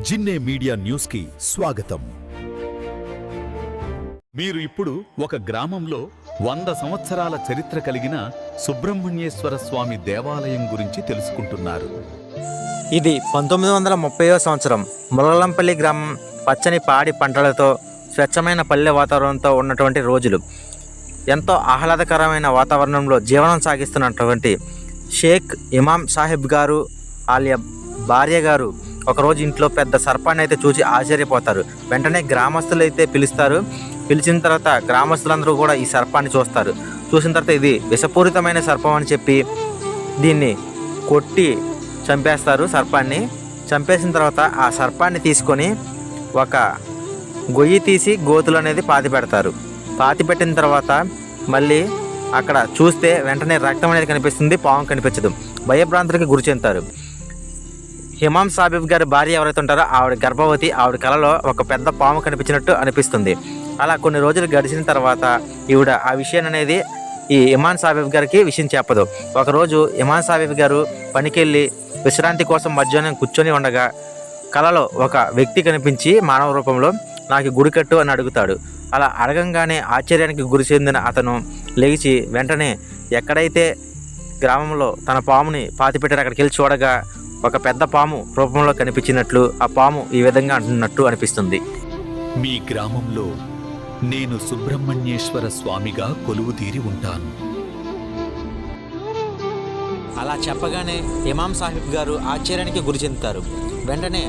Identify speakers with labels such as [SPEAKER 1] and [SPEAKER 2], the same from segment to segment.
[SPEAKER 1] జిన్నే media news కి స్వాగతం. మీరు ఇప్పుడు ఒక గ్రామంలో 100 సంవత్సరాల చరిత్ర కలిగిన సుబ్రహ్మణ్యేశ్వర స్వామి దేవాలయం గురించి తెలుసుకుంటున్నారు.
[SPEAKER 2] ఇది 1930వ సంవత్సరం ములగలంపల్లి గ్రామం పచ్చని పాడి పంటలతో స్వచ్ఛమైన పల్లె వాతావరణంతో ఉన్నటువంటి రోజులు. ఎంతో ఆహ్లాదకరమైన వాతావరణంలో జీవనం సాగిస్తున్నటువంటి షేక్ ఇమాం సాహిబ్ గారు ఆలియా భార్య గారు ఒకరోజు ఇంట్లో పెద్ద సర్పాన్ని అయితే చూసి ఆశ్చర్యపోతారు. వెంటనే గ్రామస్తులు అయితే పిలుస్తారు. పిలిచిన తర్వాత గ్రామస్తులందరూ కూడా ఈ సర్పాన్ని చూస్తారు. చూసిన తర్వాత ఇది విషపూరితమైన సర్పం అని చెప్పి దీన్ని కొట్టి చంపేస్తారు. సర్పాన్ని చంపేసిన తర్వాత ఆ సర్పాన్ని తీసుకొని ఒక గొయ్యి తీసి గోతులు అనేది పాతి పెడతారు. పాతి పెట్టిన తర్వాత మళ్ళీ అక్కడ చూస్తే వెంటనే రక్తం అనేది కనిపిస్తుంది, పాము కనిపించదు. భయభ్రాంతులకి గురి చెందుతారు. ఇమాం సాహిబ్ గారి భార్య ఎవరైతే ఉంటారో ఆవిడ గర్భవతి. ఆవిడ కలలో ఒక పెద్ద పాము కనిపించినట్టు అనిపిస్తుంది. అలా కొన్ని రోజులు గడిచిన తర్వాత ఈవిడ ఆ విషయం అనేది ఈ ఇమాం సాహిబ్ గారికి విషయం చెప్పదు. ఒకరోజు ఇమాం సాహిబ్ గారు పనికెళ్ళి విశ్రాంతి కోసం మధ్యాహ్నం కూర్చొని ఉండగా కలలో ఒక వ్యక్తి కనిపించి మానవ రూపంలో నాకు గుడి కట్టు అని అడుగుతాడు. అలా అడగంగానే ఆశ్చర్యానికి గురి చెందిన అతను లేచి వెంటనే ఎక్కడైతే గ్రామంలో తన పాముని పాతిపెట్టారు అక్కడికి వెళ్ళి చూడగా ఒక పెద్ద పాము రూపంలో కనిపించినట్లు ఆ పాము ఈ విధంగా అంటున్నట్టు అనిపిస్తుంది.
[SPEAKER 1] మీ గ్రామంలో నేను సుబ్రహ్మణ్యేశ్వర స్వామిగా కొలువుదీరి ఉంటాను.
[SPEAKER 2] అలా చెప్పగానే ఇమాం సాహిబ్ గారు ఆశ్చర్యానికి గురి చెందుతారు. వెంటనే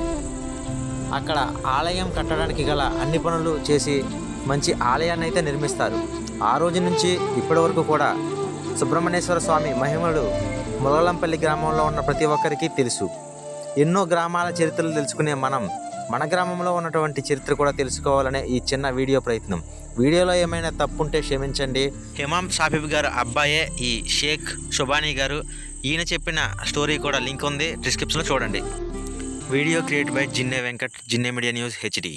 [SPEAKER 2] అక్కడ ఆలయం కట్టడానికి గల అన్ని పనులు చేసి మంచి ఆలయాన్ని అయితే నిర్మిస్తారు. ఆ రోజు నుంచి ఇప్పటి వరకు కూడా సుబ్రహ్మణ్యేశ్వర స్వామి మహిమలు ములగలంపల్లి గ్రామంలో ఉన్న ప్రతి ఒక్కరికి తెలుసు. ఎన్నో గ్రామాల చరిత్రలు తెలుసుకునే మన గ్రామంలో ఉన్నటువంటి చరిత్ర కూడా తెలుసుకోవాలనే ఈ చిన్న వీడియో ప్రయత్నం. వీడియోలో ఏమైనా తప్పుంటే క్షమించండి. ఇమాం సాహిబ్ గారు అబ్బాయే ఈ షేక్ షుబానీ గారు. ఈయన చెప్పిన స్టోరీ కూడా లింక్ ఉంది, డిస్క్రిప్షన్లో చూడండి. Video create by Jinne Venkat, Jinne media news HD.